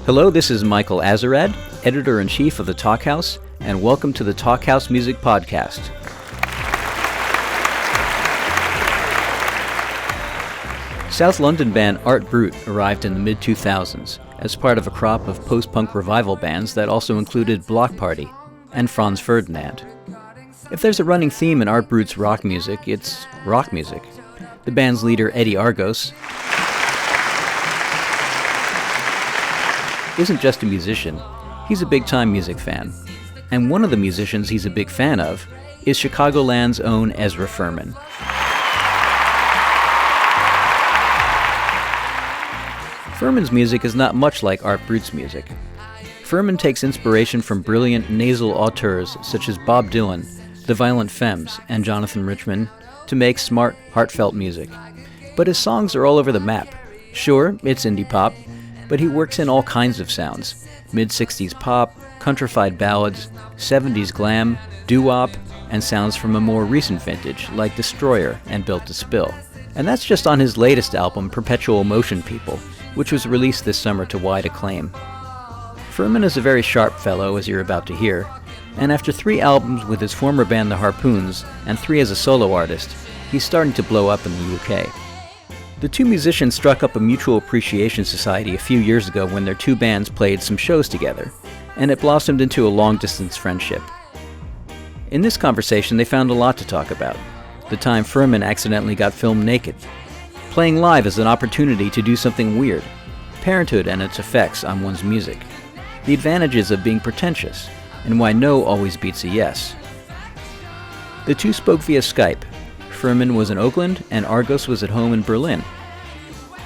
Hello, this is Michael Azarad, Editor-in-Chief of the Talkhouse, and welcome to the Talkhouse Music Podcast. South London band Art Brut arrived in the mid-2000s as part of a crop of post-punk revival bands that also included Block Party and Franz Ferdinand. If there's a running theme in Art Brut's rock music, it's rock music. The band's leader, Eddie Argos, isn't just a musician, he's a big-time music fan. And one of the musicians he's a big fan of is Chicagoland's own Ezra Furman. Furman's music is not much like Art Brut's music. Furman takes inspiration from brilliant nasal auteurs such as Bob Dylan, the Violent Femmes, and Jonathan Richman to make smart, heartfelt music. But his songs are all over the map. Sure, it's indie pop, but he works in all kinds of sounds. Mid-60s pop, countrified ballads, 70s glam, doo-wop, and sounds from a more recent vintage like Destroyer and Built to Spill. And that's just on his latest album, Perpetual Motion People, which was released this summer to wide acclaim. Furman is a very sharp fellow, as you're about to hear, and after 3 albums with his former band The Harpoons and 3 as a solo artist, he's starting to blow up in the UK. The two musicians struck up a mutual appreciation society a few years ago when their 2 bands played some shows together, and it blossomed into a long-distance friendship. In this conversation, they found a lot to talk about. The time Furman accidentally got filmed naked, playing live as an opportunity to do something weird, parenthood and its effects on one's music, the advantages of being pretentious, and why no always beats a yes. The two spoke via Skype. Furman was in Oakland, and Argos was at home in Berlin.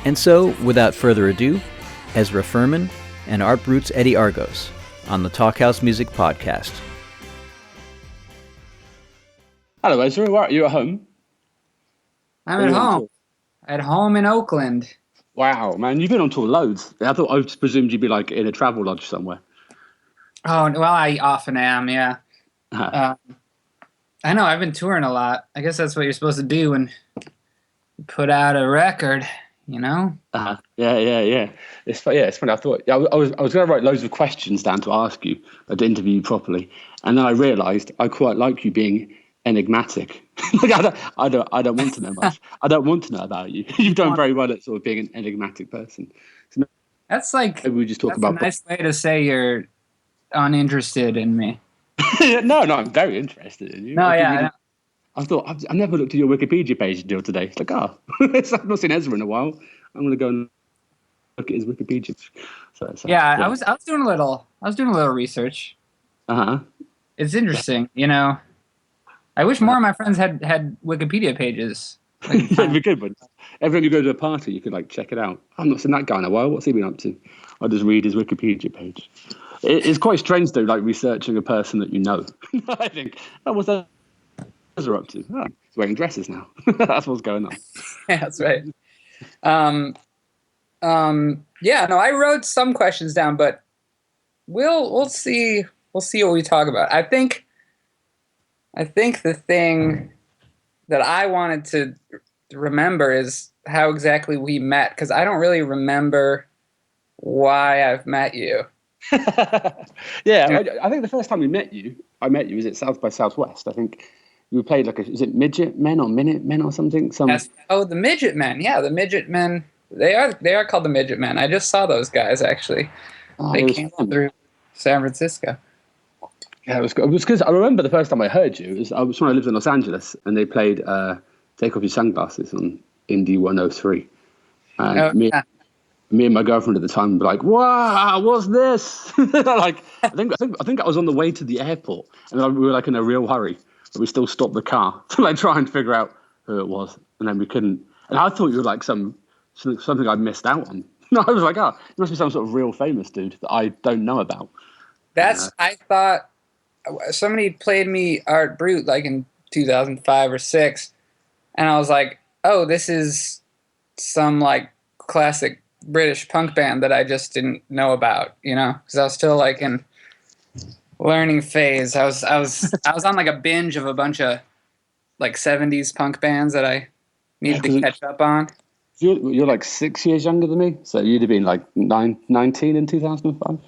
And so, without further ado, Ezra Furman and Art Brut's Eddie Argos on the Talkhouse Music Podcast. Hello, Ezra. Where are you? At home? I'm at home. At home in Oakland. Wow, man, you've been on tour loads. I presumed you'd be like in a travel lodge somewhere. Oh, well, I often am, yeah. Uh-huh. I know, I've been touring a lot. I guess that's what you're supposed to do when you put out a record, you know? Yeah. It's funny. I thought I was going to write loads of questions down to ask you, to interview you properly, and then I realised I quite like you being enigmatic. I don't want to know much. I don't want to know about you. You've done very well at sort of being an enigmatic person. So that's like maybe we just talk about a nice way to say you're uninterested in me. No, I'm very interested in you. No, yeah. I thought I've never looked at your Wikipedia page until today. It's like, I've not seen Ezra in a while. I'm going to go and look at his Wikipedia. So, yeah, I was doing a little research. It's interesting, you know. I wish more of my friends had Wikipedia pages. Like, that'd be good, but every time you go to a party, you could like check it out. I've not seen that guy in a while. What's he been up to? I'll just read his Wikipedia page. It's quite strange though, like researching a person that you know. I think, what's that Ezra up to? Oh, he's wearing dresses now. That's what's going on. Yeah, that's right. Yeah, no, I wrote some questions down, but we'll see what we talk about. I think the thing that I wanted to remember is how exactly we met, because I don't really remember why I've met you. Yeah, I think the first time I met you was at South by Southwest. I think you played is it Midget Men or Minute Men or something? Yes. Oh, the Midget Men. Yeah, the Midget Men. They are called the Midget Men. I just saw those guys actually. They came through San Francisco. Yeah, it was because I remember the first time I heard you. I was when I lived in Los Angeles, and they played "Take Off Your Sunglasses" on Indie 103. And me and my girlfriend at the time were like, "Wow, what's this?" I think I was on the way to the airport, and we were like in a real hurry, but we still stopped the car to try and figure out who it was, and then we couldn't. And I thought you were like something I'd missed out on. I was like, it must be some sort of real famous dude that I don't know about. I thought somebody played me Art Brut like in 2005 or 6, and I was like, oh, this is some like classic British punk band that I just didn't know about, you know, because I was still like in learning phase. I was on like a binge of a bunch of like 70s punk bands that I needed to catch up on. You're like 6 years younger than me, so you'd have been like 19 in 2005.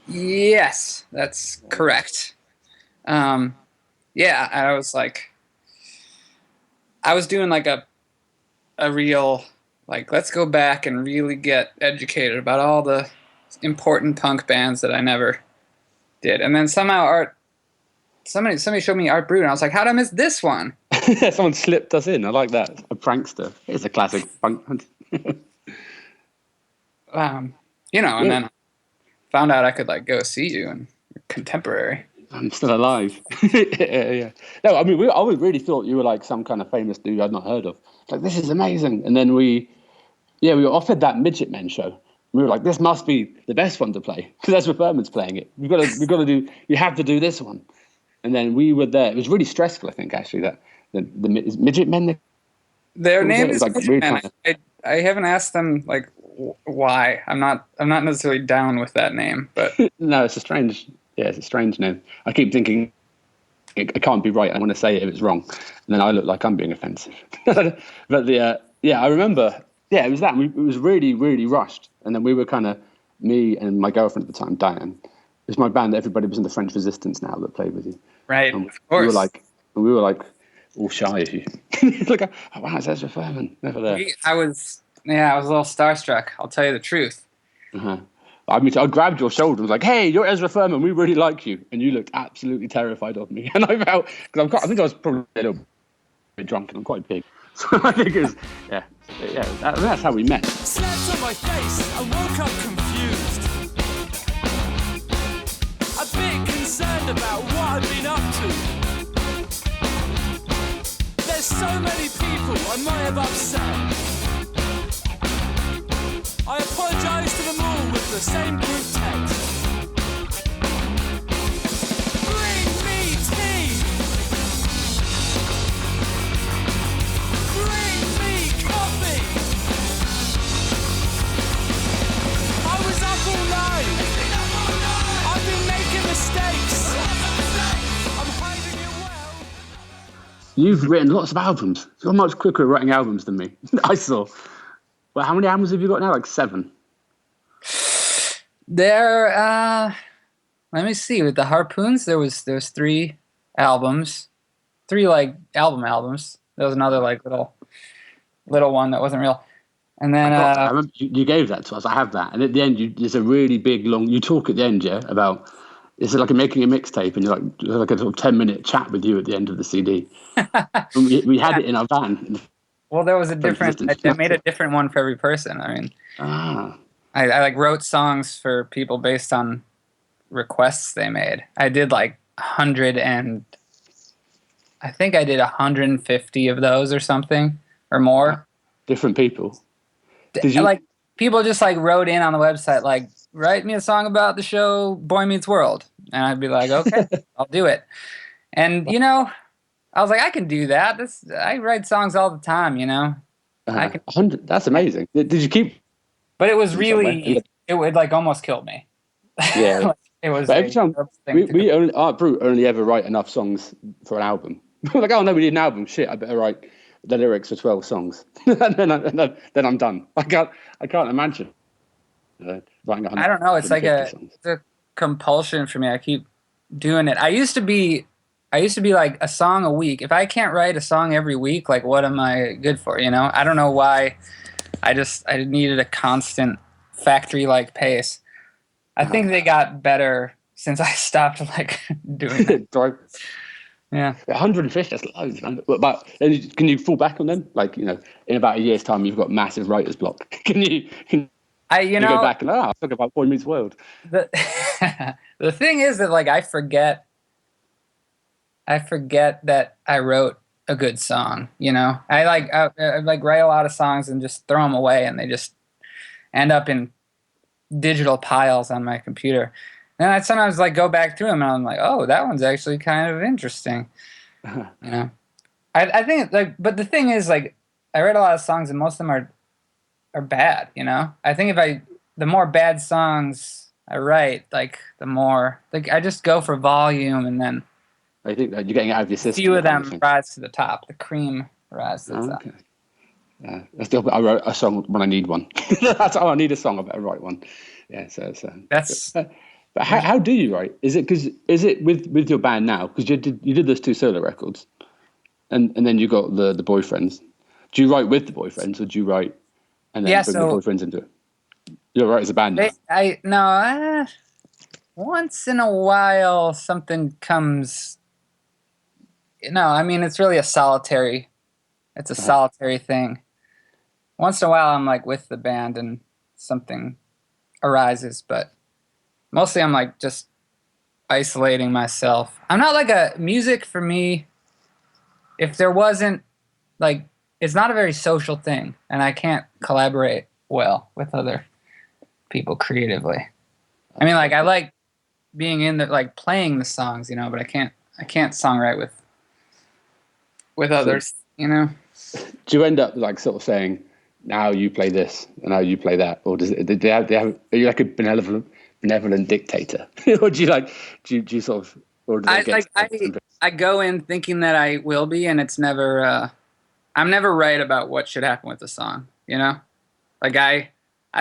Yes, that's correct. Yeah, I was doing like a real, like, let's go back and really get educated about all the important punk bands that I never did. And then somehow somebody showed me Art Brut, and I was like, how'd I miss this one? Someone slipped us in. I like that. A prankster. It's a classic punk. And then I found out I could like go see you and contemporary. I'm still alive. Yeah. No, I mean, I really thought you were like some kind of famous dude I'd not heard of. Like, this is amazing. And then we were offered that Midget Men show. We were like, this must be the best one to play because Ezra Furman's playing it. You have to do this one. And then we were there. It was really stressful, I think, actually, that the Midget Men. Their name is like Midget Men. I haven't asked them like why. I'm not necessarily down with that name, but no, it's a strange name. I keep thinking it can't be right. I want to say it if it's wrong, and then I look like I'm being offensive. But I remember. Yeah, it was that. It was really, really rushed, and then we were kind of me and my girlfriend at the time, Diane. It was my band. Everybody was in the French Resistance now that played with you. Right, of course. We were like all shy of you. Like, oh, wow, it's Ezra Furman. Never there. I was a little starstruck. I'll tell you the truth. Uh-huh. I mean, I grabbed your shoulder and was like, "Hey, you're Ezra Furman. We really like you." And you looked absolutely terrified of me. And I felt, because I think I was probably a little bit drunk and I'm quite big. So I think it was, that's how we met. Slapped on my face and woke up confused. A bit concerned about what I've been up to. There's so many people I might have upset. I apologise to them all with the same group text. Bring me tea! Bring me coffee! I was up all night. I've been making mistakes. I'm hiding it well. You've written lots of albums. You're much quicker at writing albums than me. I saw. Well, how many albums have you got now? Like 7. There, let me see. With the Harpoons, there was 3 albums, 3 like albums. There was another like little one that wasn't real. And then I remember you gave that to us. I have that. And at the end, there's a really big long. You talk at the end, yeah, about it's like making a mixtape, and you're like a sort of 10-minute chat with you at the end of the CD. we had it in our van. Well, there was a different. I made a different one for every person. I mean, I like wrote songs for people based on requests they made. I did like 100 and I think I did 150 of those or something or more. Different people. Did you like people just like wrote in on the website like write me a song about the show Boy Meets World, and I'd be like, okay, I'll do it. And I was like, I can do that. I write songs all the time, I can. 100. That's amazing. Did you keep? But it was really, it would like almost killed me. Yeah. Like, it was. But every time we only Art Brut only ever write enough songs for an album. Like, oh no, we need an album. Shit, I better write the lyrics for 12 songs. and then I'm done. I can't imagine writing 100. I don't know. It's like it's a compulsion for me. I keep doing it. I used to be like a song a week. If I can't write a song every week, like what am I good for? I don't know why. I needed a constant factory-like pace. I think they got better since I stopped like doing it. Yeah. 150, that's loads. But can you fall back on them? Like, in about a year's time, you've got massive writer's block. Can you go back and I'll talk about Boy Meets World. The thing is that like I forget that I wrote a good song. I write a lot of songs and just throw them away, and they just end up in digital piles on my computer. And I sometimes like go back through them, and I'm like, oh, that one's actually kind of interesting. I think like, but the thing is like, I write a lot of songs, and most of them are bad. I think the more bad songs I write, like the more like I just go for volume, and then. I think that you're getting out of your system. A few of them rise to the top. The cream rises to the top. I wrote a song when I need one. That's I need a song. I better write one. Yeah. That's. But how do you write? Is it with your band now? Because you did those 2 solo records, and then you got the boyfriends. Do you write with the boyfriends, or do you write and then bring the boyfriends into it? You're right as a band now. Once in a while something comes. No, I mean it's really a solitary. It's a solitary thing. Once in a while I'm like with the band and something arises, but mostly I'm like just isolating myself. I'm not like a music for me. If there wasn't like, it's not a very social thing, and I can't collaborate well with other people creatively. I mean, like I like being in the like playing the songs, but I can't songwrite with others, Do you end up like sort of saying, now you play this and now you play that, or are you like a benevolent dictator, or do you sort of, or do I go in thinking that I will be, and it's never. I'm never right about what should happen with the song. Like I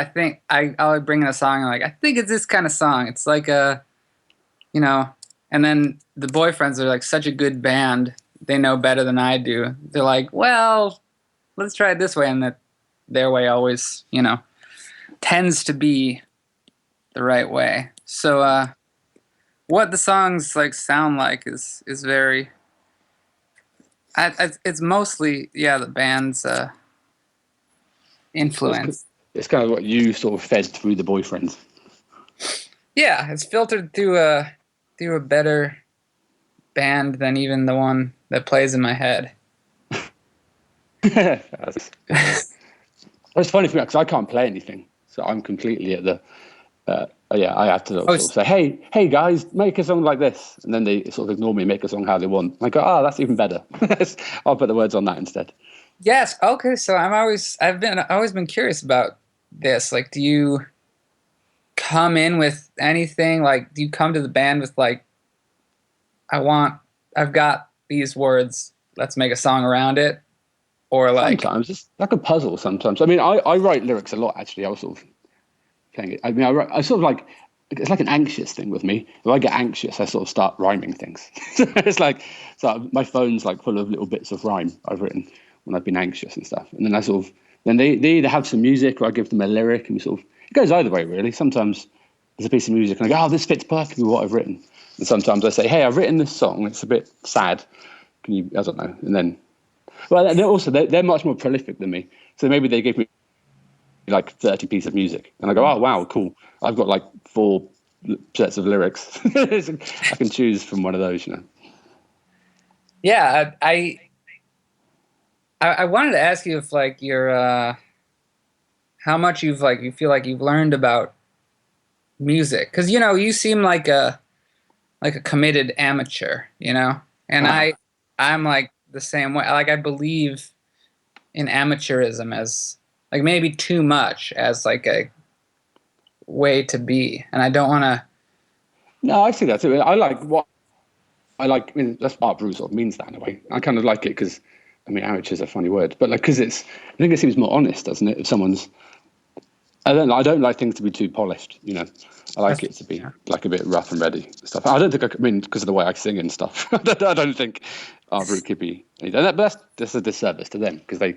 think I'll bring in a song and I think it's this kind of song. It's like and then the boyfriends are like such a good band. They know better than I do. They're like, well, let's try it this way, and that their way always, tends to be the right way. So what the songs sound like is very. It's mostly the band's influence. It's kind of what you sort of fed through the boyfriends. Yeah, it's filtered through a better band than even the one that plays in my head. It's funny for me because I can't play anything, so I'm completely at the. I have to sort of say, hey guys, make a song like this, and then they sort of ignore me, make a song how they want. I go, that's even better. I'll put the words on that instead. Yes. Okay. So I've always been curious about this. Like, do you come in with anything? Like, do you come to the band with I've got these words, let's make a song around it, or sometimes it's like a puzzle. Sometimes I mean, I write lyrics a lot actually. I was sort of. I mean, I sort of it's like an anxious thing with me. If I get anxious, I sort of start rhyming things. It's so my phone's full of little bits of rhyme I've written when I've been anxious and stuff. And then then they either have some music or I give them a lyric, and it goes either way really. Sometimes there's a piece of music and I go, this fits perfectly with what I've written. And sometimes I say, hey, I've written this song. It's a bit sad. Can you? I don't know. And then, they're much more prolific than me. So maybe they give me 30 pieces of music and I go, oh wow, cool, I've got 4 sets of lyrics. I can choose from one of those. Yeah, I wanted to ask you if your how much you feel like you've learned about music, because you seem like a committed amateur, and I'm the same way. I believe in amateurism as maybe too much as a way to be, and I don't want to. No, I see that too. I mean, that's Art Brut sort of means that in a way. I kind of like it because, I mean, amateur is a funny word, but because I think it seems more honest, doesn't it? If someone's, I don't like things to be too polished, I like it to be a bit rough and ready and stuff. I don't think because of the way I sing and stuff. I don't think Art Brut could be. That's a disservice to them because they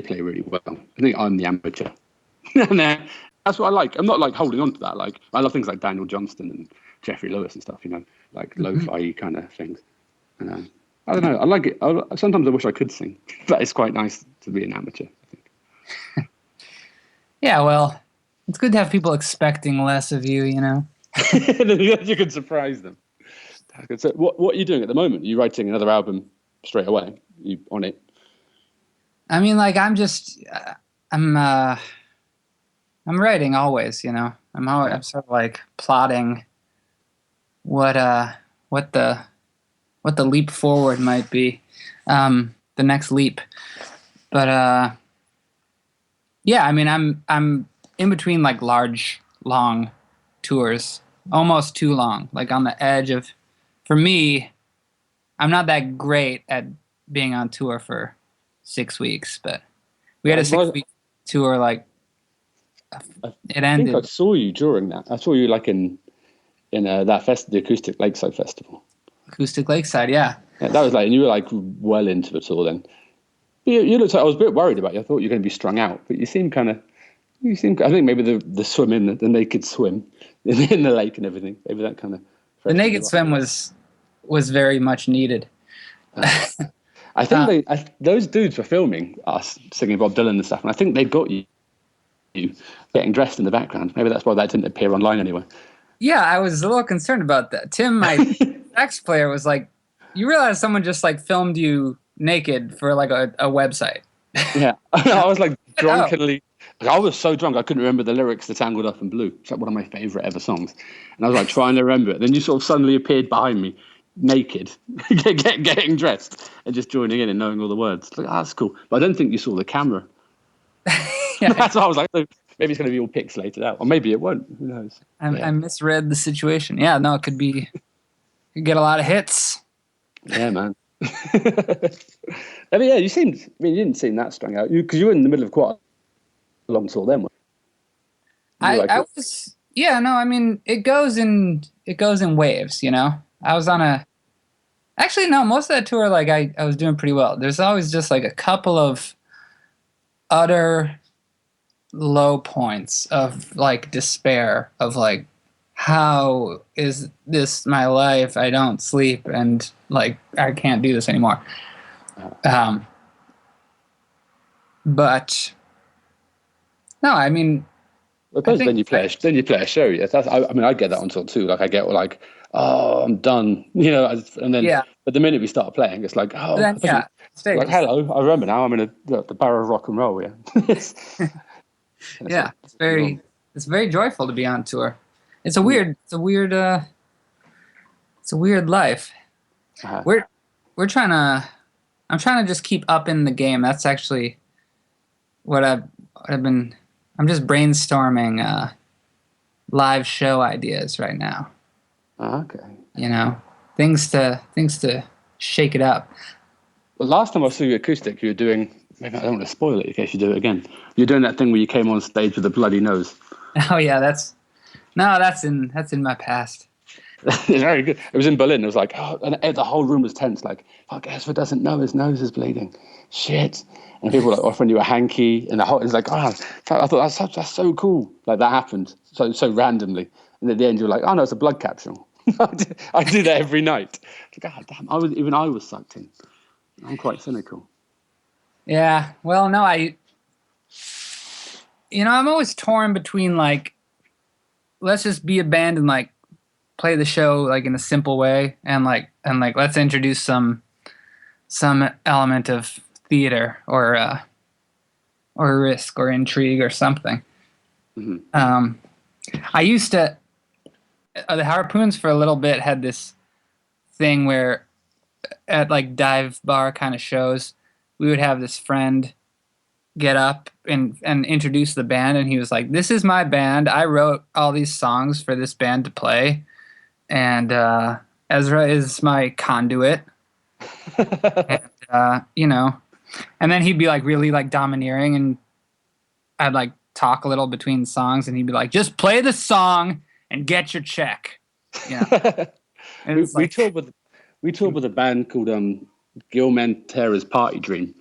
play really well. I think I'm the amateur. And that's what I like. I'm not holding on to that. I love things like Daniel Johnston and Jeffrey Lewis and stuff. Lo-fi kind of things. I don't know. I like it. Sometimes I wish I could sing, but it's quite nice to be an amateur, I think. Yeah, well, it's good to have people expecting less of you, You can surprise them. So what are you doing at the moment? Are you writing another album straight away? Are you on it? I mean, I'm writing always, I'm sort of plotting what the leap forward might be, the next leap. But yeah, I mean, I'm in between large, long tours, almost too long, on the edge of. For me, I'm not that great at being on tour for 6 weeks, but We had a 6-week tour. Like it ended. I think I saw you during that. I saw you like in that the Acoustic Lakeside Festival. Acoustic Lakeside, yeah. Yeah, that was like, and you were like well into it all then. You looked like, I was a bit worried about you. I thought you were going to be strung out, but you seem I think maybe the swim in the naked swim in the lake and everything. Maybe that kind of. The naked swim was very much needed. I think those dudes were filming us singing Bob Dylan and stuff, and I think they got you getting dressed in the background. Maybe that's why that didn't appear online anyway. Yeah, I was a little concerned about that. Tim, my sax player, was like, "You realize someone just like filmed you naked for like a website?" Yeah, I was like drunkenly. I was so drunk I couldn't remember the lyrics to "Tangled Up in Blue." It's like one of my favorite ever songs, and I was like trying to remember it. Then you sort of suddenly appeared behind me, naked, getting dressed, and just joining in and knowing all the words. Like, that's cool, but I don't think you saw the camera. Yeah. That's why I was like, maybe it's going to be all pixelated out, or maybe it won't. Who knows? I misread the situation. Yeah, no, it could be. You get a lot of hits. Yeah, man. I mean, yeah, you didn't seem that strung out. Because you were in the middle of quite a long tour then. I was. Yeah, no, I mean, it goes in waves. You know, I was on Actually, no, most of that tour, like I was doing pretty well. There's always just like a couple of utter low points of like despair of like, how is this my life? I don't sleep and like I can't do this anymore. But no, I mean, then you play a show. Yes, I mean, I get that on tour too. Like I get like, oh, I'm done, you know. And then, but the minute we start playing, it's like, oh, then, like hello. I remember now. I'm in the barrel of rock and roll. Yeah. Yeah, it's very joyful to be on tour. It's a weird life. Uh-huh. I'm trying to just keep up in the game. That's actually what I'm just brainstorming live show ideas right now. Okay. You know, things to shake it up. Well, last time I saw you acoustic, you were doing, maybe I don't want to spoil it in case you do it again. You're doing that thing where you came on stage with a bloody nose. Oh yeah, that's in my past. It's very good. It was in Berlin. It was like, oh, and the whole room was tense. Like, fuck, Ezra doesn't know his nose is bleeding. Shit. And people were like offering you a hanky, and it's like, oh, I thought that's so cool. Like that happened so randomly, and at the end you're like, oh no, it's a blood capsule. I do that every night. God damn, I was sucked in. I'm quite cynical. Yeah. Well, no, I'm always torn between like, let's just be a band and like play the show like in a simple way, and let's introduce some element of theater or risk or intrigue or something. Mm-hmm. I used to the Harpoons for a little bit had this thing where at like dive bar kind of shows we would have this friend get up and introduce the band, and he was like, "This is my band. I wrote all these songs for this band to play, and Ezra is my conduit." And, and then he'd be like really like domineering, and I'd like talk a little between songs, and he'd be like, "Just play the song and get your check." And we toured with a band called Gil Manterra's Party Dream,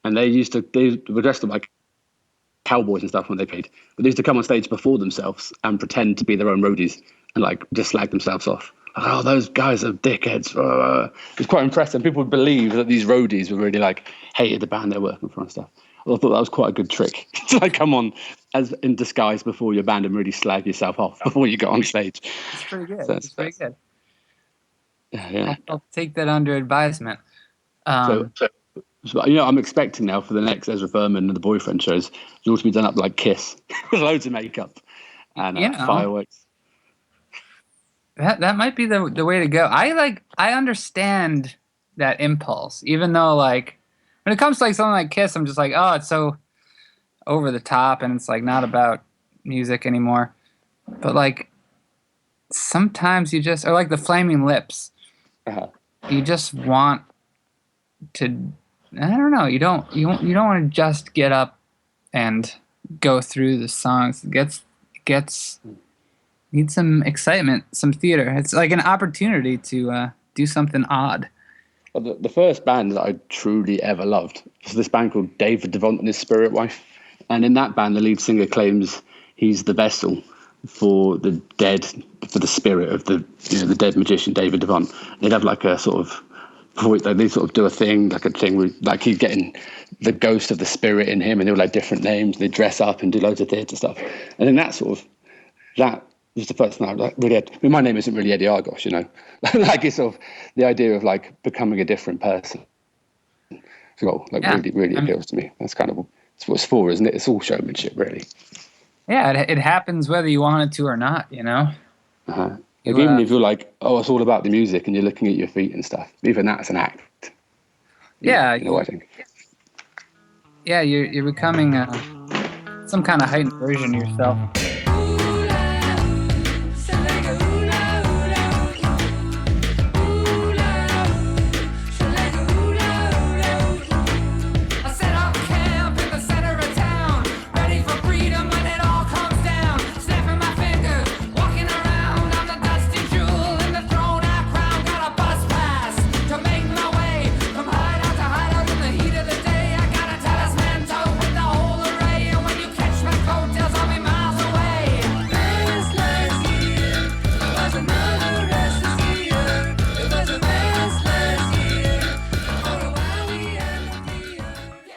and they were dressed up like cowboys and stuff when they played, but they used to come on stage before themselves and pretend to be their own roadies and like just slag themselves off. Like, oh, those guys are dickheads. It was quite impressive. People would believe that these roadies were really like hated the band they're working for and stuff. I thought that was quite a good trick to like come on as in disguise before your band and really slag yourself off before you got on stage. It's pretty good. It's pretty good. Yeah. I'll take that under advisement. So, I'm expecting now for the next Ezra Furman and the Boyfriend shows, you all to be done up like Kiss with loads of makeup and fireworks. That might be the way to go. I understand that impulse, even though like when it comes to like something like Kiss, I'm just like, oh, it's so over the top and it's like not about music anymore. But like sometimes you just, or like the Flaming Lips, you just want to, I don't know, you don't want to just get up and go through the songs. It needs some excitement, some theater. It's like an opportunity to do something odd. Well, the first band that I truly ever loved was this band called David Devont and his Spirit Wife. And in that band, the lead singer claims he's the vessel for the dead, for the spirit of the dead magician David Devont. They'd have like a sort of, they sort of do a thing, like a thing where like he's getting the ghost of the spirit in him, and they all had different names. They dress up and do loads of theatre stuff. And then that was the first time I like, really had. I mean, my name isn't really Eddie Argos, you know. Like it's sort of the idea of like becoming a different person. So really appeals to me. That's kind of what it's for, isn't it? It's all showmanship, really. Yeah, it happens whether you want it to or not, you know. Like even if you're like, oh, it's all about the music, and you're looking at your feet and stuff. Even that's an act. Yeah, you know what I think. Yeah, you're becoming some kind of heightened version of yourself.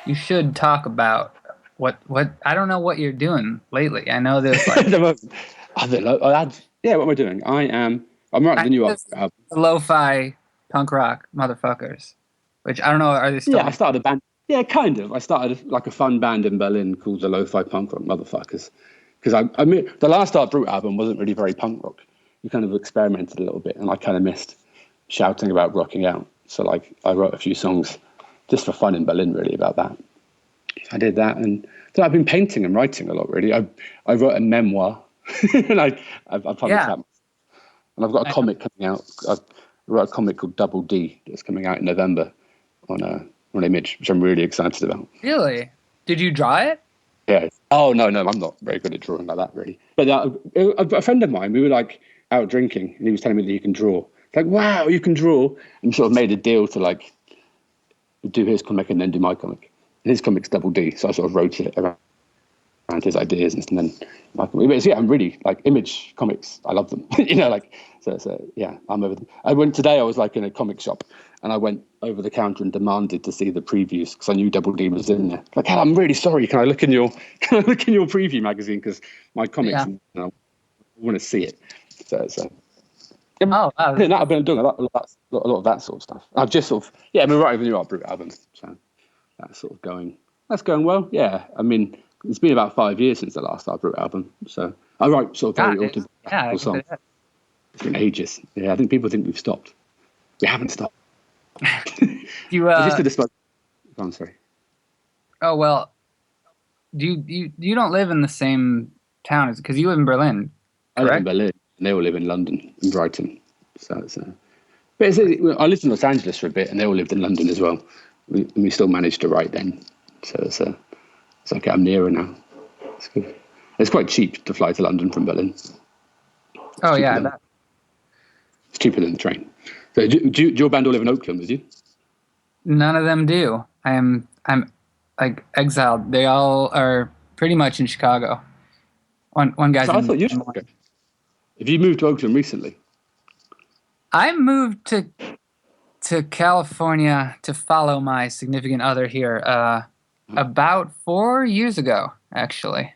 You should talk about what I don't know what you're doing lately. I know there's like what am I doing? I'm writing the new album. Lo-fi punk rock motherfuckers, which I don't know, are they still? Yeah, I started a band. Yeah, kind of. I started like a fun band in Berlin called the Lo-fi Punk Rock Motherfuckers, because I mean the last Art Brut album wasn't really very punk rock. We kind of experimented a little bit, and I kind of missed shouting about rocking out. So like I wrote a few songs just for fun in Berlin, really, about that. I did that, and then I've been painting and writing a lot, really. I wrote a memoir, and I've published that. And I've got a comic coming out. I wrote a comic called Double D that's coming out in November on Image, which I'm really excited about. Really? Did you draw it? Yeah. Oh, no, I'm not very good at drawing like that, really. But a friend of mine, we were like out drinking, and he was telling me that he can draw. It's like, wow, you can draw. And sort of made a deal to like do his comic and then do my comic. And his comic's Double D, so I sort of wrote it around his ideas, and then my comic. But yeah, I'm really like Image comics. I love them. You know, like so yeah, I'm over them. I was like in a comic shop, and I went over the counter and demanded to see the previews because I knew Double D was in there. Like, hell, I'm really sorry. Can I look in your preview magazine, because my comics, I want to see it. So. Yeah, wow. I've been doing a lot of that sort of stuff. I've just sort of I've been writing the new Art Brut album, so that's sort of going well. Yeah, I mean, it's been about 5 years since the last Art Brut album, so I write sort of very autobiographical songs. It's been ages. Yeah, I think people think we've stopped. We haven't stopped. I'm sorry. Oh well, you don't live in the same town as, because you live in Berlin. Correct? I live in Berlin. And they all live in London and Brighton. But I lived in Los Angeles for a bit, and they all lived in London as well. We still managed to write then. So it's okay, I'm nearer now. It's good. It's quite cheap to fly to London from Berlin. Oh, yeah. It's cheaper than the train. So do your band all live in Oakland, did you? None of them do. I'm like exiled. They all are pretty much in Chicago. One guy's I thought you should go. Have you moved to Oakland recently? I moved to California to follow my significant other here about 4 years ago, actually.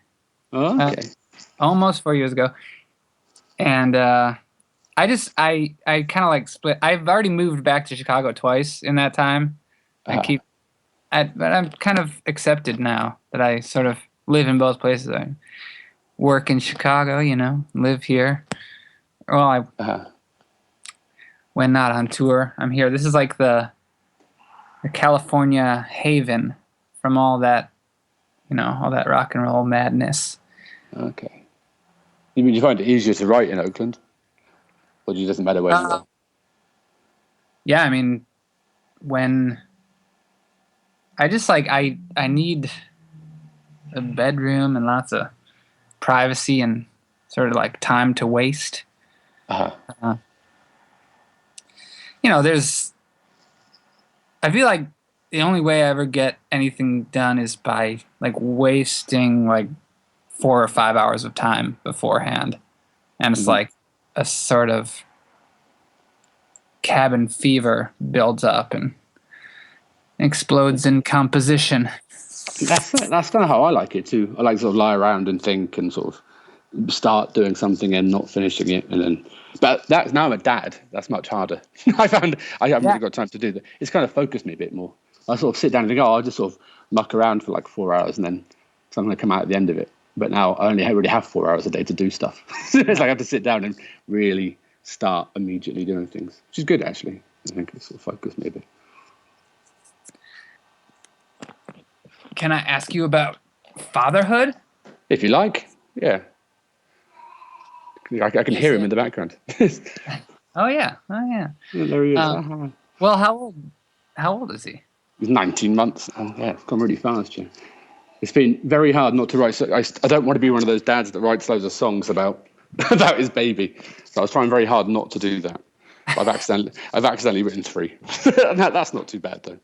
Oh, okay. Almost 4 years ago. And I kind of like split. I've already moved back to Chicago twice in that time. But I'm kind of accepted now that I sort of live in both places. I work in Chicago, live here. Well, when not on tour, I'm here. This is like the California haven from all that, all that rock and roll madness. Okay. You mean you find it easier to write in Oakland? Or it doesn't matter where you are? Yeah, I mean, when I just like, I need a bedroom and lots of privacy and sort of like time to waste. I feel like the only way I ever get anything done is by like wasting like 4 or 5 hours of time beforehand. And it's like a sort of cabin fever builds up and explodes in composition. That's kind of how I like it too. I like to sort of lie around and think and sort of start doing something and not finishing it, and then. But that's now I'm a dad. That's much harder. I found I haven't really got time to do that. It's kind of focused me a bit more. I sort of sit down and think, I'll just sort of muck around for like 4 hours and then something will come out at the end of it. But now I only really have 4 hours a day to do stuff. It's like I have to sit down and really start immediately doing things, which is good actually. I think it sort of focused me a bit. Can I ask you about fatherhood? If you like, yeah. I can hear him in the background. Oh yeah. There he is. Well, how old is he? He's 19 months. Oh, yeah, it's gone really fast, yeah. It's been very hard not to write. I don't want to be one of those dads that writes loads of songs about his baby. So I was trying very hard not to do that. I've accidentally written 3. That's not too bad though.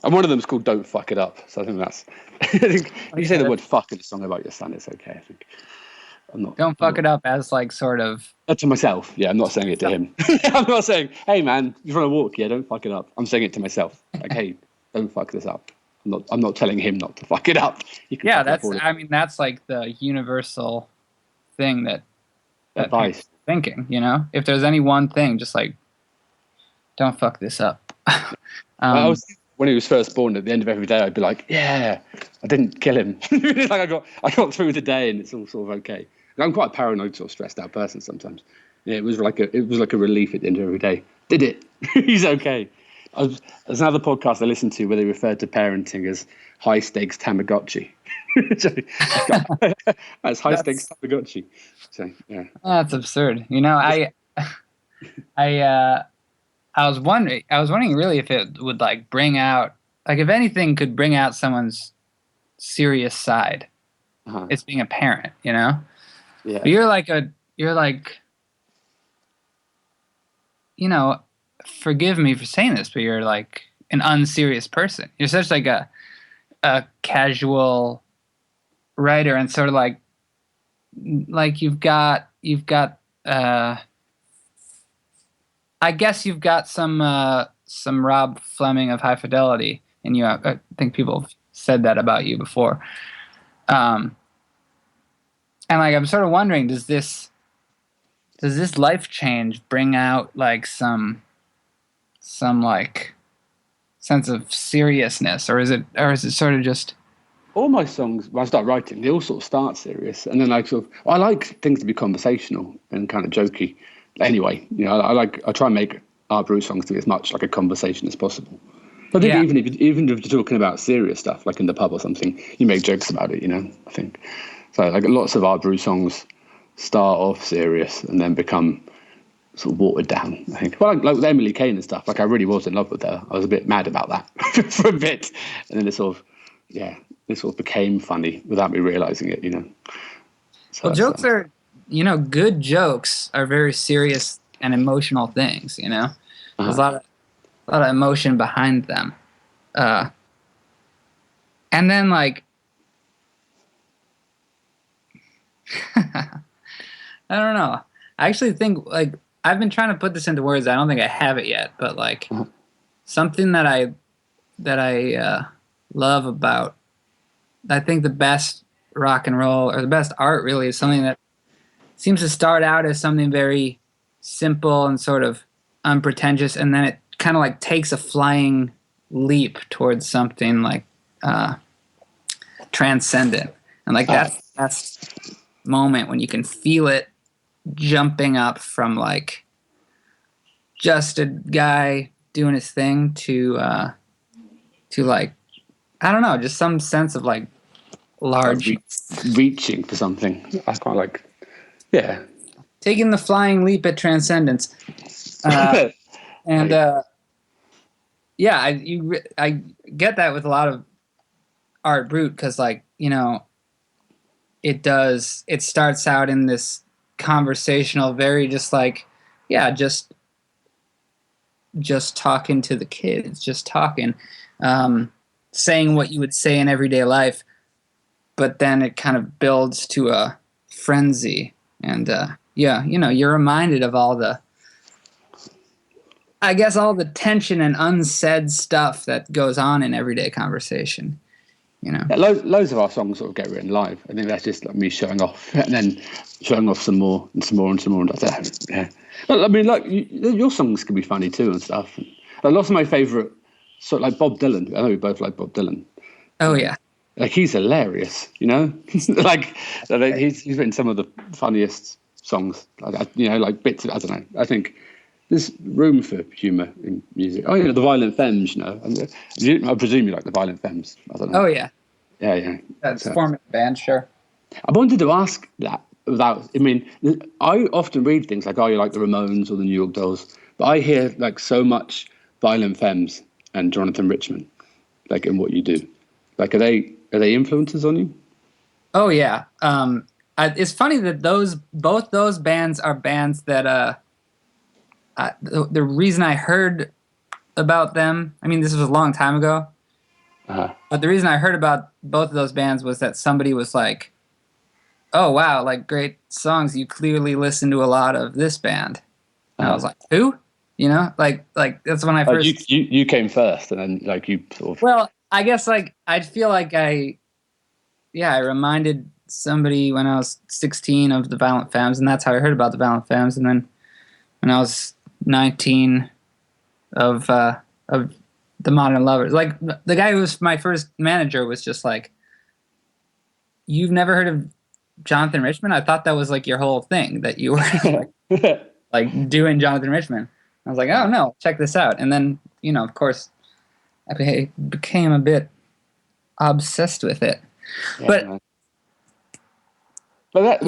And one of them is called "Don't Fuck It Up." So I think that's. If you say the word "fuck" in a song about your son, it's okay. I think. Don't fuck it up as like sort of. To myself, yeah. I'm not saying it to him. I'm not saying, "Hey man, you're on a walk. Yeah, don't fuck it up." I'm saying it to myself. Like, "Hey, don't fuck this up." I'm not telling him not to fuck it up. Yeah, that's like the universal thing that advice thinking. You know, if there's any one thing, just like, don't fuck this up. When he was first born, at the end of every day, I'd be like, "Yeah, I didn't kill him." Like I got through the day, and it's all sort of okay. And I'm quite a paranoid, sort of stressed out person sometimes. Yeah, it was like a relief at the end of every day. Did it? He's okay. There's another podcast I listened to where they referred to parenting as high stakes Tamagotchi. That's high stakes Tamagotchi. So yeah, that's absurd. You know, I was wondering really if it would like bring out, like if anything could bring out someone's serious side, it's being a parent, you know? Yeah. But you're like, you know, forgive me for saying this, but you're like an unserious person. You're such like a casual writer and sort of like you've got I guess you've got some Rob Fleming of High Fidelity in you. I think people have said that about you before. And like I'm sort of wondering, does this life change bring out like some like sense of seriousness, or is it sort of just? All my songs, when I start writing, they all sort of start serious, and then I like things to be conversational and kind of jokey. Anyway, you know, I try and make Art Brut songs to be as much like a conversation as possible. But I think even if you're talking about serious stuff, like in the pub or something, you make jokes about it. You know, I think so. Like lots of Art Brut songs start off serious and then become sort of watered down. I think. Well, like with Emily Kane and stuff. Like I really was in love with her. I was a bit mad about that for a bit, and then it sort of became funny without me realizing it. You know. So well, jokes are. You know, good jokes are very serious and emotional things, you know? There's a lot of emotion behind them. And then, like, I don't know. I actually think, like, I've been trying to put this into words. I don't think I have it yet, but, like, something that I love about, I think the best rock and roll, or the best art, really, is something that seems to start out as something very simple and sort of unpretentious, and then it kind of like takes a flying leap towards something like transcendent. And like that's the best moment when you can feel it jumping up from like just a guy doing his thing to like, I don't know, just some sense of like large reaching for something. I quite like. Yeah, taking the flying leap at transcendence, and I get that with a lot of Art Brut because like you know, it starts out in this conversational, very just like, yeah, just talking to the kids, just talking, saying what you would say in everyday life, but then it kind of builds to a frenzy. And yeah, you know, you're reminded of all the tension and unsaid stuff that goes on in everyday conversation, you know. Yeah, loads of our songs sort of get written live. I think that's just like me showing off and then showing off some more and some more and some more. And that's it. Yeah. I mean, like your songs can be funny too and stuff. And, like, lots of my favourite, sort of like Bob Dylan. I know we both like Bob Dylan. Oh yeah. Like he's hilarious, you know. Like he's written some of the funniest songs. Like, you know, like bits of, I don't know. I think there's room for humour in music. Oh, you know, the Violent Femmes, you know. I presume you like the Violent Femmes. I don't know. Oh yeah. Yeah. That's Furman band, sure. I wanted to ask that without. I mean, I often read things like, "Oh, you like the Ramones or the New York Dolls," but I hear like so much Violent Femmes and Jonathan Richman, like in what you do. Like, are they influences on you? Oh yeah. It's funny that both those bands are bands that the reason I heard about them, I mean, this was a long time ago, but the reason I heard about both of those bands was that somebody was like, "Oh wow, like great songs. You clearly listen to a lot of this band." And I was like, "Who?" You know, like that's when I first. You came first, and then like you sort of. Well, I guess like I feel like I reminded somebody when I was 16 of the Violent Femmes, and that's how I heard about the Violent Femmes. And then when I was 19 of the Modern Lovers. Like the guy who was my first manager was just like, "You've never heard of Jonathan Richman? I thought that was like your whole thing, that you were like doing Jonathan Richman." I was like, "Oh no, check this out." And then, you know, of course, I became a bit obsessed with it. Yeah, but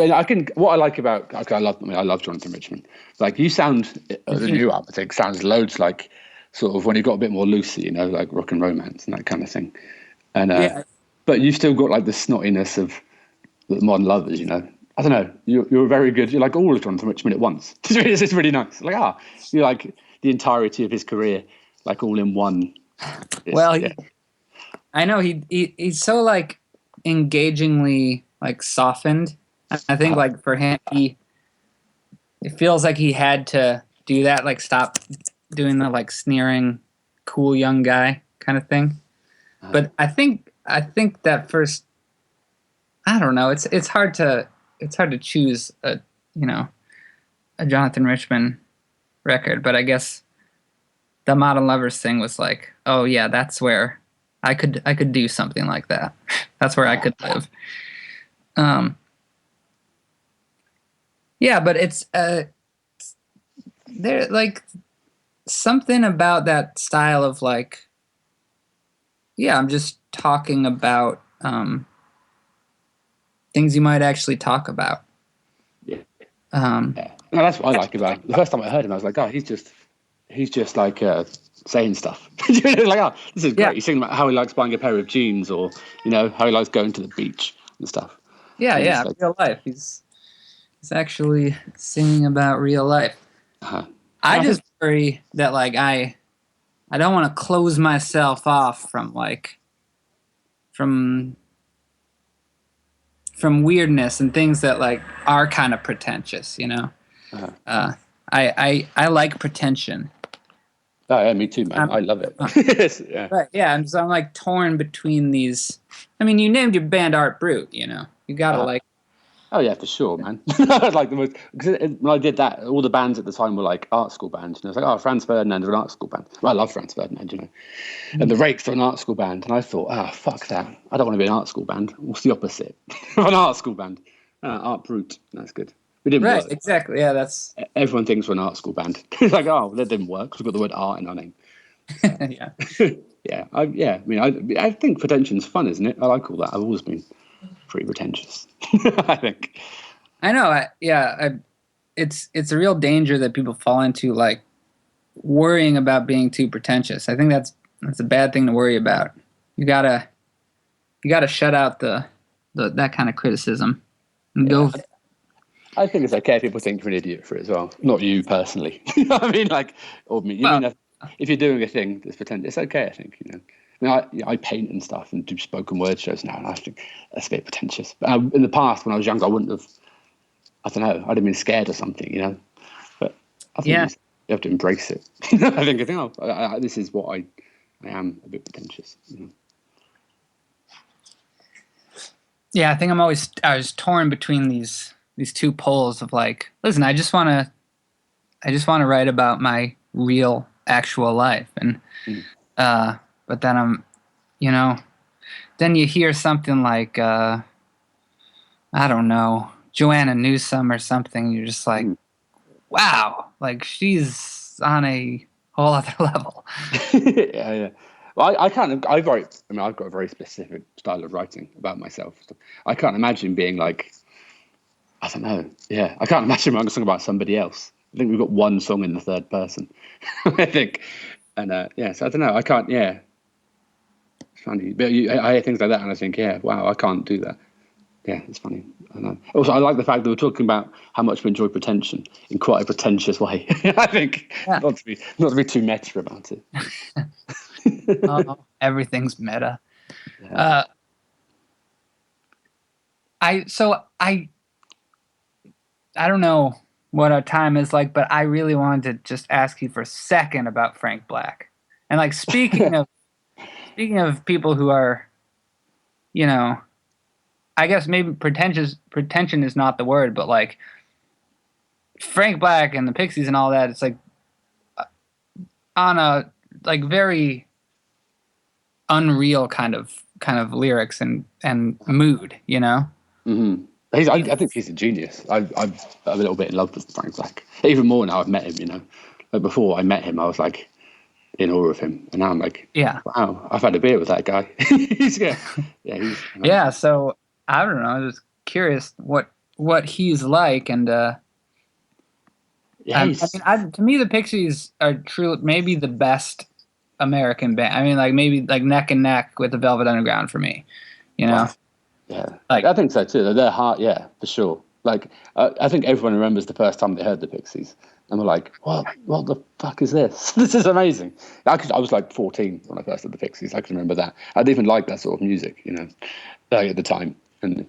what I like about, I love Jonathan Richman. Like you sound, the new album, I think, sounds loads like sort of when he got a bit more loosey, you know, like Rock and Romance and that kind of thing. And but you still got like the snottiness of the Modern Lovers, you know. I don't know. You're very good. You're like all of Jonathan Richman at once. It's really nice. Like you're like the entirety of his career, like all in one. I know he's so like engagingly like softened. I think like for him, it feels like he had to do that, like stop doing the like sneering, cool young guy kind of thing. But I think that first, I don't know. It's hard to choose a Jonathan Richman record, but I guess the Modern Lovers thing was like, oh yeah, that's where I could do something like that. That's where I could live. Yeah, but it's there like something about that style of like, yeah, I'm just talking about things you might actually talk about. Yeah. No, that's what I like about it. The first time I heard him, I was like, oh, he's just like saying stuff. Like, oh, this is great. Yeah. He's singing about how he likes buying a pair of jeans, or you know, how he likes going to the beach and stuff. Yeah, and yeah, like, real life. He's actually singing about real life. I just worry that like I don't want to close myself off from weirdness and things that like are kind of pretentious, you know. I like pretension. Oh yeah, me too, man. I love it. Yeah. Right, yeah. And so I'm like torn between these. I mean, you named your band Art Brut, you know. You gotta like. Oh yeah, for sure, man. Like the most, because when I did that, all the bands at the time were like art school bands, and I was like, oh, Franz Ferdinand are an art school band. Well, I love Franz Ferdinand, you know, and the Rakes are an art school band, and I thought, oh, fuck that, I don't want to be an art school band. What's the opposite of an art school band? Art Brut. That's good. We didn't work. Exactly. Yeah, that's. Everyone thinks we're an art school band. It's like, oh, that didn't work because we've got the word art in our name. Yeah. Yeah. I mean, I think pretension's fun, isn't it? I like all that. I've always been pretty pretentious. I think. I know. It's a real danger that people fall into, like worrying about being too pretentious. I think that's a bad thing to worry about. You gotta shut out the that kind of criticism. And I think it's okay if people think you're an idiot for it as well. Not you personally. I mean, like, or me. If you're doing a thing that's pretentious, it's okay, I think, I mean, I paint and stuff and do spoken word shows now, and I think that's a bit pretentious. But in the past, when I was younger, I wouldn't have, I don't know, I'd have been scared or something, But I think you have to embrace it. I think, this is what I am, a bit pretentious. Yeah, I think I was torn between these two poles of like, listen, I just want to write about my real, actual life, and but then I'm, then you hear something like I don't know, Joanna Newsom or something. You're just like, wow, like she's on a whole other level. Yeah. Well, I've got a very specific style of writing about myself. I can't imagine being like, I don't know. Yeah, I can't imagine writing a song about somebody else. I think we've got one song in the third person, I think. And so I don't know. I can't. Yeah, it's funny. But I hear things like that, and I think, wow, I can't do that. Yeah, it's funny. I know. Also, I like the fact that we're talking about how much we enjoy pretension in quite a pretentious way. I think not to be too meta about it. Everything's meta. Yeah. I don't know what our time is like, but I really wanted to just ask you for a second about Frank Black. And like speaking of people who are, I guess maybe pretension is not the word, but like Frank Black and the Pixies and all that, it's like on a like very unreal kind of lyrics and mood, Mm-hmm. I think he's a genius. I'm a little bit in love with Frank Black. Even more now I've met him, Like before I met him, I was like in awe of him, and now I'm like, wow, I've had a beer with that guy. So I don't know. I was curious what he's like, and to me, the Pixies are maybe the best American band. I mean, like maybe like neck and neck with the Velvet Underground for me, Wow. Yeah, like, I think so too. They're hard, for sure. Like, I think everyone remembers the first time they heard the Pixies, and we're like, "What the fuck is this? This is amazing." I was like 14 when I first heard the Pixies. I can remember that. I didn't even like that sort of music, at the time, and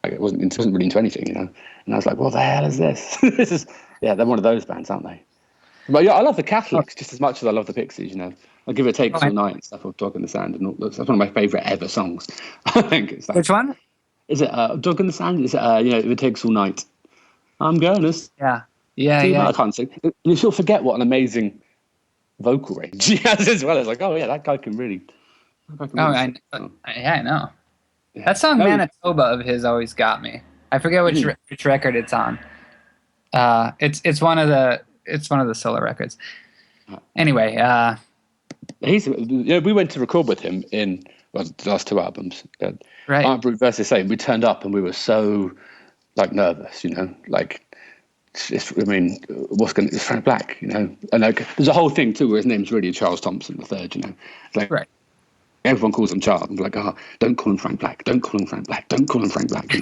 it wasn't really into anything, And I was like, "What the hell is this?" This is they're one of those bands, aren't they? But I love the Catholics just as much as I love the Pixies. I'll give it Takes All Night and stuff, or Dog in the Sand, and all. That's one of my favourite ever songs. I think it's like, which one? Is it Dog in the Sand? Is it If It Takes All Night? I'm going to. Yeah. I can't sing. You sort of forget what an amazing vocal range he has as well. It's like, that guy can really. I know. Yeah. That song Manitoba of his always got me. I forget which record it's on. It's one of the solo records. Anyway, we went to record with him in the last two albums. Right. Art Brut versus Same. We turned up and we were so like nervous, like it's Frank Black, and like there's a whole thing too where his name's really Charles Thompson III, like right. Everyone calls him Charles. I'm like, don't call him Frank Black. Don't call him Frank Black. Don't call him Frank Black.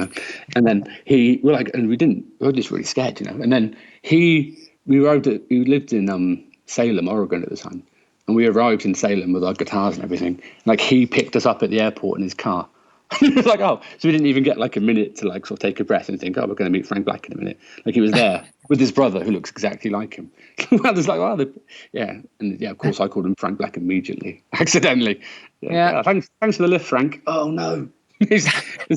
And then we were just really scared, And then we lived in Salem, Oregon at the time, and we arrived in Salem with our guitars and everything. Like he picked us up at the airport in his car. It was like, so we didn't even get like a minute to like sort of take a breath and think, we're going to meet Frank Black in a minute. Like he was there with his brother who looks exactly like him. I was like, and of course I called him Frank Black immediately, accidentally. Thanks for the lift, Frank. Oh no, his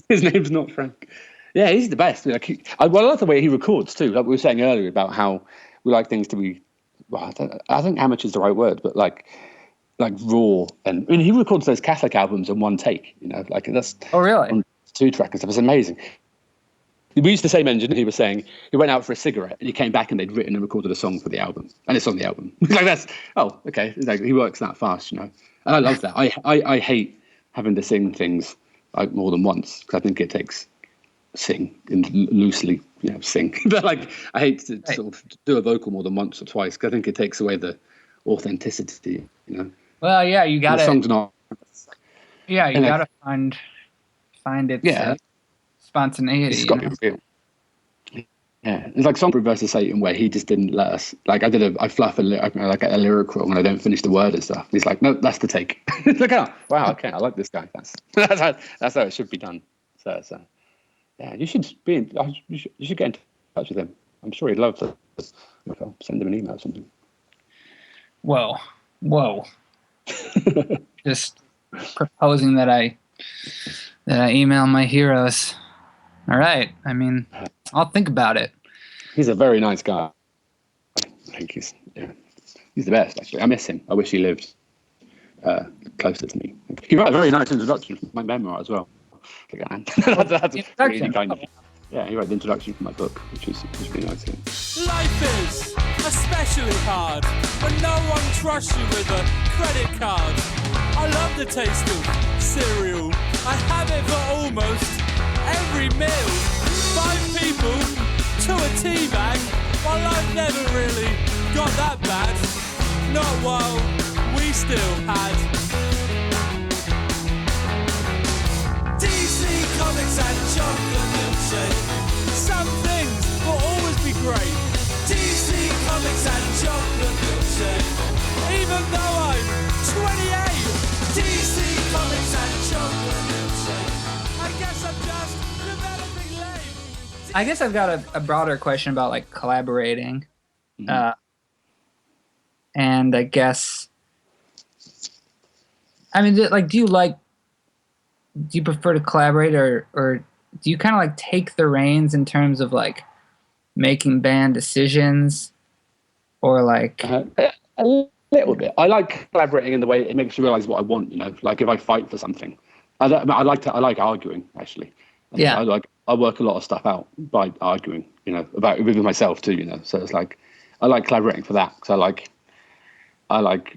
name's not Frank. Yeah, he's the best. I love the way he records too. Like we were saying earlier about how we like things to be. Well, I think amateur's the right word, but like raw. And I mean, he records those Catholic albums in one take. Like that's. Oh really? On 2-track and stuff. It's amazing. We used the same engine. He was saying he went out for a cigarette and he came back and they'd written and recorded a song for the album, and it's on the album. Like that's okay. Like, he works that fast, And I love that. I hate having to sing things like more than once because I think it takes sing and loosely, sing. But like I hate to sort of do a vocal more than once or twice because I think it takes away the authenticity. Well, yeah, you got to. The song's not. Yeah, you got to find find its spontaneity. It's got to be real. Yeah, it's like Song versus Satan, where he just didn't let us. Like I fluff a lyric wrong and I don't finish the word and stuff. He's like, no, that's the take. It's like, oh, wow, okay, I like this guy. That's how it should be done. So yeah, you should get in touch with him. I'm sure he'd love to. I'll send him an email or something. Whoa. Just proposing that I email my heroes. All right. I mean, I'll think about it. He's a very nice guy. I think he's the best, actually. I miss him. I wish he lived closer to me. He wrote a very nice introduction for my memoir as well. That's really kind of. Yeah, he wrote the introduction for my book, which was really nice. Life is especially hard when no one trusts you with a credit card. I love the taste of cereal. I have it for almost every meal. 5 people to a tea bag. Well, I've never really got that bad. Not while we still had DC Comics and chocolate milkshake. Some things will always be great. DC Comics and chocolate milkshake. Even though I'm 28. DC Comics and chocolate milkshake. I guess I'm just developing late. I guess I've got a broader question about like collaborating. Mm-hmm. And I guess, I mean, do you prefer to collaborate or do you kind of like take the reins in terms of like making band decisions or like a little bit? I like collaborating in the way it makes you realize what I want, like if I fight for something. I like arguing, actually. Yeah. I work a lot of stuff out by arguing, about with myself too, so it's like I like collaborating for that because I like that.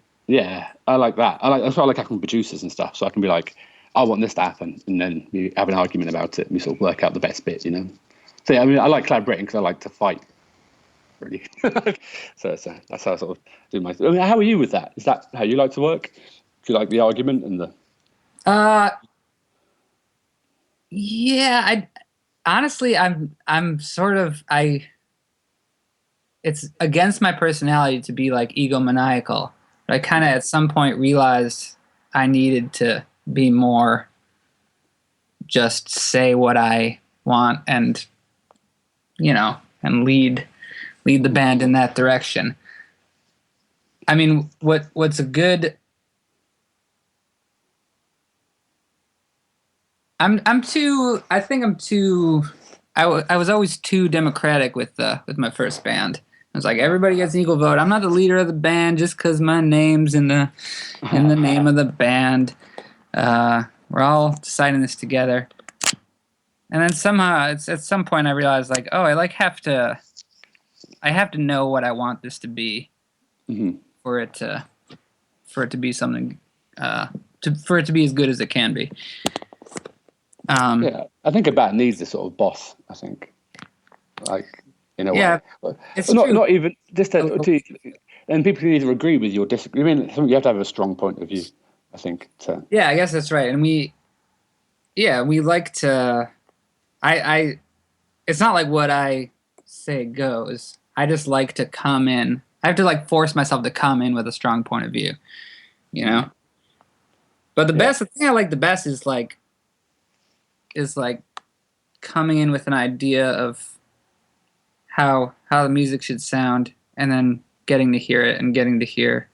That's why I like having producers and stuff, so I can be like, I want this to happen, and then we have an argument about it. And we sort of work out the best bit, So yeah, I mean, I like collaborating because I like to fight, really. so that's how I sort of do my. I mean, how are you with that? Is that how you like to work? Do you like the argument and the? Yeah, I'm sort of it's against my personality to be like egomaniacal. But I kind of at some point realized I needed to be more just say what I want and and lead the band in that direction. I mean, what's a good I was always too democratic with my first band. I was like, everybody gets an equal vote. I'm not the leader of the band just because my name's in the name of the band. We're all deciding this together. And then somehow, it's at some point I realized, like, oh, I have to know what I want this to be, mm-hmm. for it to be something, for it to be as good as it can be. Yeah, I think a band needs this sort of boss. I think, like, in a way. It's not even just and people can either agree with you or disagree. I mean, you have to have a strong point of view, I think. Yeah, I guess that's right. And we like to. It's not like what I say goes. I just like to come in. I have to like force myself to come in with a strong point of view, But the thing I like the best is like coming in with an idea of how the music should sound, and then getting to hear it and getting to hear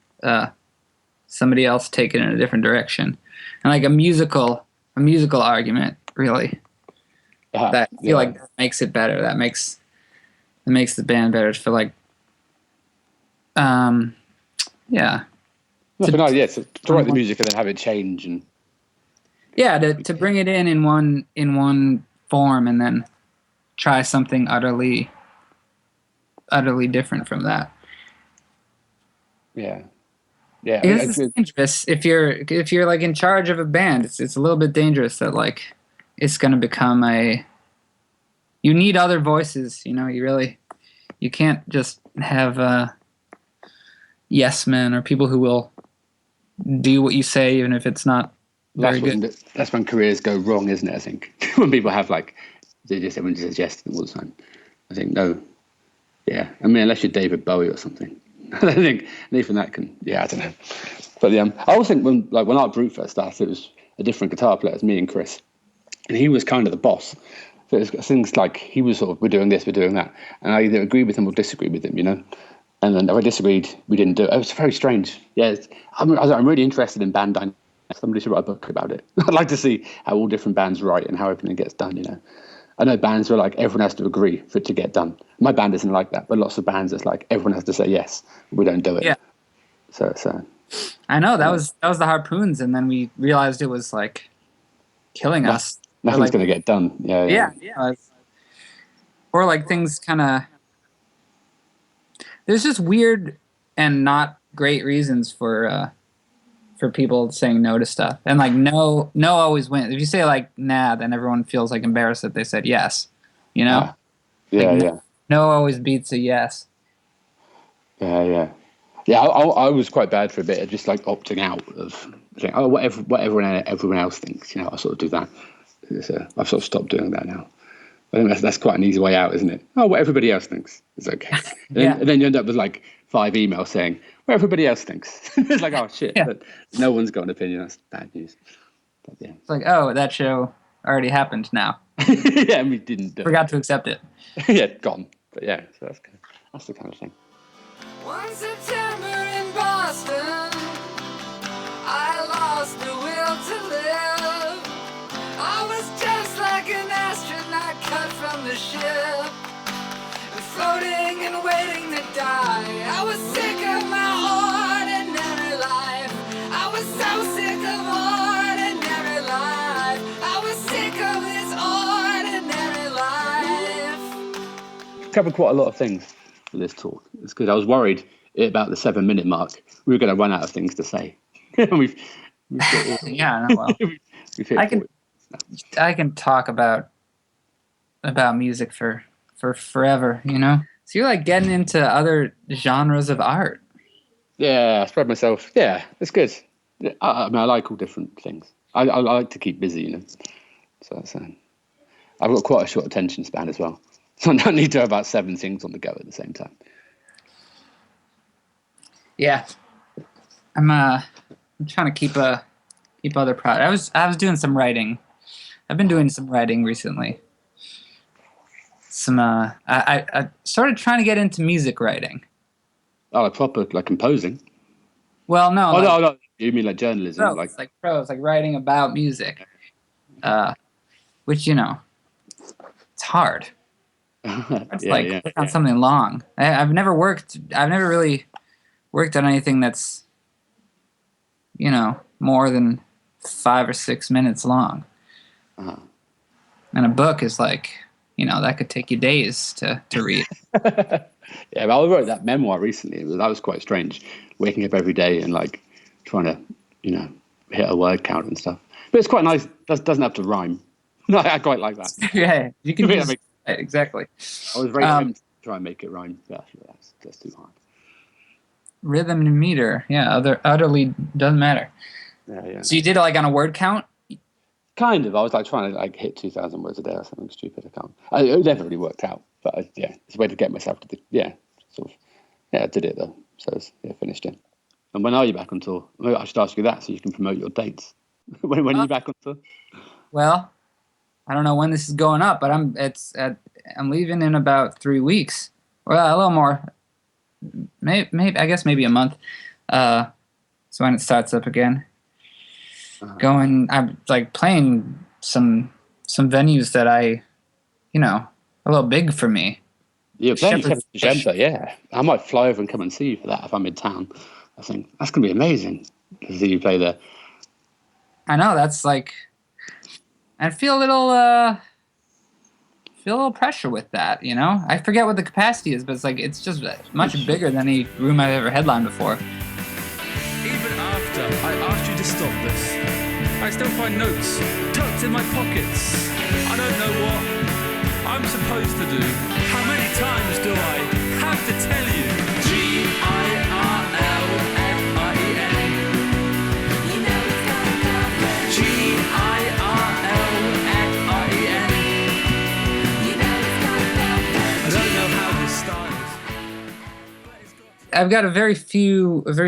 somebody else take it in a different direction, and like a musical argument, really. That I feel like that makes it better. That makes the band better. To feel like, yeah. To write the music and then have it change and. Yeah, to bring it in one form and then try something utterly different from that. Yeah. It's dangerous if you're like in charge of a band. It's a little bit dangerous that like it's going to become you need other voices. You can't just have yes men or people who will do what you say even if it's not That's when careers go wrong, isn't it? I think when people have like everyone says yes to them all the time. I think no, yeah. I mean, unless you're David Bowie or something, I think even that can. Yeah, I don't know. But I always think when Art Brut first started, it was a different guitar player. It was me and Chris, and he was kind of the boss. So it was things like he was sort of, we're doing this, we're doing that, and I either agree with him or disagree with him, you know. And then if I disagreed, we didn't do it. It was very strange. Yeah, I'm really interested in band dynamics. Somebody should write a book about it. I'd like to see how all different bands write and how everything gets done, you know. I know bands where like everyone has to agree for it to get done. My band isn't like that, but lots of bands it's like everyone has to say yes. We don't do it. Yeah. So. I know that was the Harpoons, and then we realized it was like killing us. Nothing's going to get done. Yeah. Or like things kind of. There's just weird and not great reasons for people saying no to stuff, and like no always wins. If you say like nah, then everyone feels like embarrassed that they said yes. You know? No always beats a yes. Yeah. I was quite bad for a bit of just like opting out of saying, what everyone else thinks. You know, I sort of do that. So I've sort of stopped doing that now. I think that's quite an easy way out, isn't it? Oh, what everybody else thinks is okay. And then you end up with like 5 emails saying what everybody else thinks. It's like, oh shit, but no one's got an opinion. That's bad news. But, yeah. It's like, oh, that show already happened now. Yeah, and we didn't do Forgot to accept it. Yeah, gone. But yeah, so that's the kind of thing. One September in Boston, I lost the will to live. I was just like an astronaut cut from the ship, floating and waiting to die. I was sick of my ordinary life. I was so sick of ordinary life. I was sick of this ordinary life. Covered quite a lot of things for this talk. It's good. I was worried at about the 7-minute mark we were going to run out of things to say. we've yeah, no, well, I can talk about music for forever, you know. So you're like getting into other genres of art. Yeah, I spread myself. Yeah, it's good. I mean, I like all different things. I like to keep busy, you know. So I've got quite a short attention span as well. So I need to have about 7 things on the go at the same time. Yeah, I'm trying to keep other projects. I was doing some writing. I've been doing some writing recently. I started trying to get into music writing. Oh, like proper, like composing? Well, no. No. You mean like journalism? Prose, like prose, like writing about music. Which, you know, it's hard. It's work on something long. I've never really worked on anything that's, you know, more than 5 or 6 minutes long. Uh-huh. And a book is like, you know, that could take you days to read. Yeah, well, I wrote that memoir recently. That was quite strange. Waking up every day and like trying to, you know, hit a word count and stuff. But it's quite nice. Doesn't have to rhyme. No, I quite like that. Yeah, you can use exactly. I was very tempted to try and make it rhyme. But that's too hard. Rhythm and meter, utterly doesn't matter. Yeah. So you did it like on a word count? Kind of. I was like trying to like hit 2,000 words a day or something stupid. It never really worked out, but it's a way to get myself to I did it though. So finished it. And when are you back on tour? Maybe I should ask you that so you can promote your dates. when are you back on tour? Well, I don't know when this is going up, but I'm leaving in about 3 weeks. Well, a little more. Maybe I guess maybe a month. So when it starts up again. I'm like playing some venues that a little big for me. You're playing December, yeah. I might fly over and come and see you for that if I'm in town. I think that's going to be amazing to see you play there. I know, that's like, I feel a little pressure with that, you know? I forget what the capacity is, but it's just much bigger than any room I've ever headlined before. Even after I asked you to stop this, I still find notes tucked in my pockets. I don't know what I'm supposed to do. How many times do I have to tell you? GIRLFIEN. You know it's gonna come. I've got a very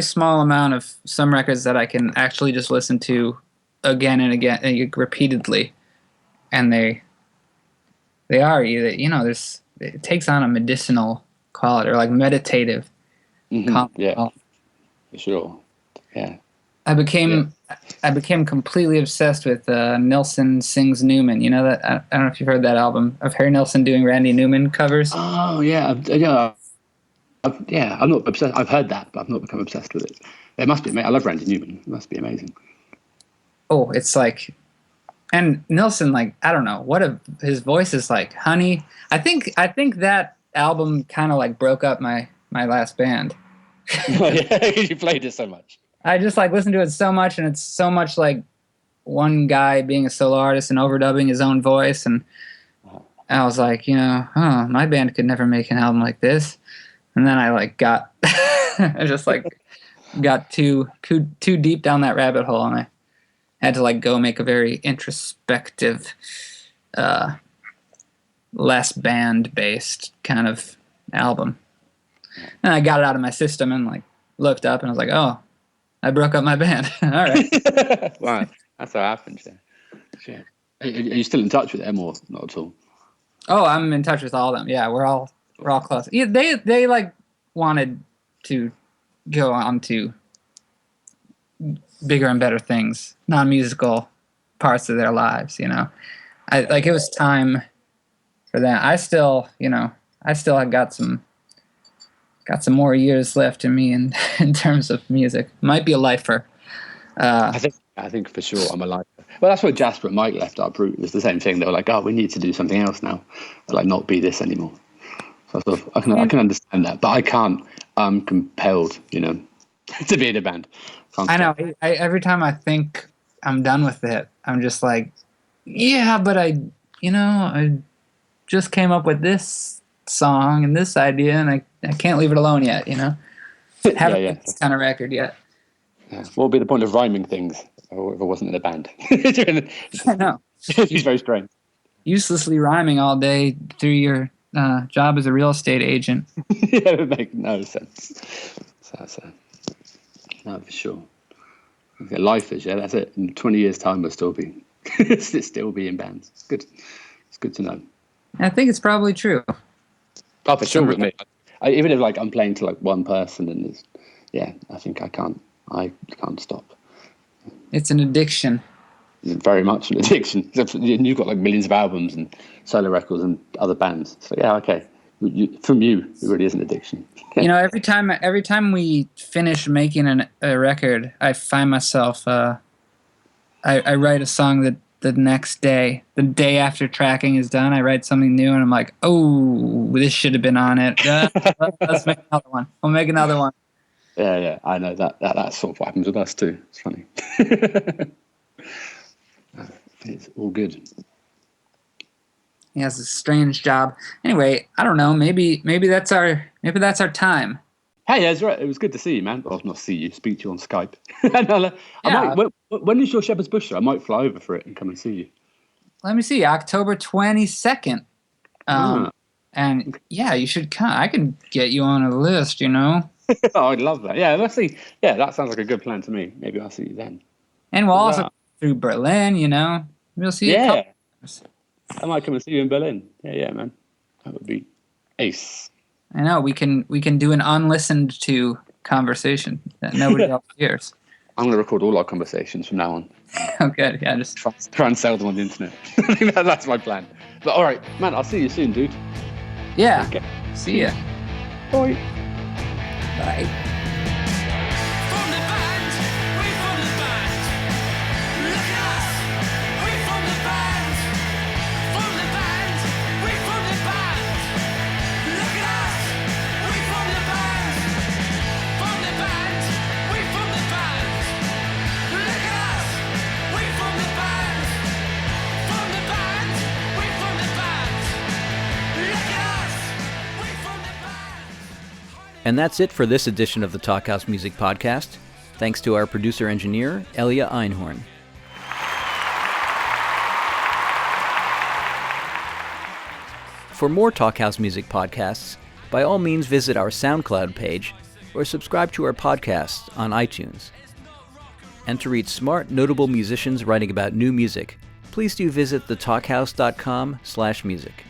small amount of some records that I can actually just listen to again and again, repeatedly, and they are either, it takes on a medicinal quality or like meditative. Yeah, for sure. Yeah. I became completely obsessed with Nilsson Sings Newman. You know that? I don't know if you've heard that album of Harry Nilsson doing Randy Newman covers. Oh yeah, I'm not obsessed. I've heard that, but I've not become obsessed with it. It must be. I love Randy Newman. It must be amazing. Oh, it's like, and Nilsson, like, I don't know his voice is like honey. I think that album kind of like broke up my last band. Oh, yeah, you played it so much. I just like listened to it so much, and it's so much like one guy being a solo artist and overdubbing his own voice, and I was like, my band could never make an album like this. And then I like got, I just like got too deep down that rabbit hole, and I had to like go make a very introspective, less band based kind of album. And I got it out of my system and like looked up and I was like, oh, I broke up my band. All right. Wow, that's how it happens. Yeah. Are you still in touch with them or not at all? Oh, I'm in touch with all of them. Yeah, we're all close. Yeah, they like wanted to go on to bigger and better things, non-musical parts of their lives. I like it was time for that. I still have got some more years left in me in terms of music. Might be a lifer. I think for sure I'm a lifer. Well, that's what Jasper and Mike left Art Brut. It was the same thing. They were like, oh, we need to do something else now. Like, not be this anymore. So I can understand that, but I can't. I'm compelled, to be in a band. I know. Every time I think I'm done with it, I'm just like, yeah, but I just came up with this song and this idea, and I can't leave it alone yet, Haven't made this kind of record yet. Yeah. What would be the point of rhyming things if I wasn't in a band? I know. It's very strange. Uselessly rhyming all day through your job as a real estate agent. Yeah, it would make no sense. So, no, for sure. Okay, life is, that's it. In 20 years' time, we'll still be in bands. It's good. It's good to know. I think it's probably true. Oh, for sure with me. Even if like I'm playing to like one person, and I think I can't stop. It's an addiction. Very much an addiction. You've got like millions of albums and solo records and other bands. So yeah, okay. From you, it really is an addiction. Every time we finish making a record, I find myself. I write a song that the next day, the day after tracking is done, I write something new, and I'm like, oh, this should have been on it. Let's make another one. We'll make another one. Yeah, I know that's sort of what happens with us too. It's funny. It's all good. He has a strange job. Anyway, I don't know. Maybe that's our time. Hey Ezra, it was good to see you, man. Well, not see you, speak to you on Skype. When is your Shepherd's Bush show? I might fly over for it and come and see you. Let me see, October 22nd. And yeah, you should come. I can get you on a list, Oh, I'd love that. Yeah, let's see. Yeah, that sounds like a good plan to me. Maybe I'll see you then. And we'll also through Berlin, We'll see you. Yeah. I might come and see you in Berlin. Yeah, man. That would be ace. I know. We can do an unlistened to conversation that nobody else hears. I'm going to record all our conversations from now on. Oh, good. Yeah, just try and sell them on the internet. I think that's my plan. But all right, man, I'll see you soon, dude. Yeah. Okay. See ya. Bye. Bye. And that's it for this edition of the Talkhouse Music Podcast. Thanks to our producer-engineer, Elia Einhorn. For more Talkhouse Music Podcasts, by all means visit our SoundCloud page or subscribe to our podcast on iTunes. And to reach smart, notable musicians writing about new music, please do visit thetalkhouse.com/music.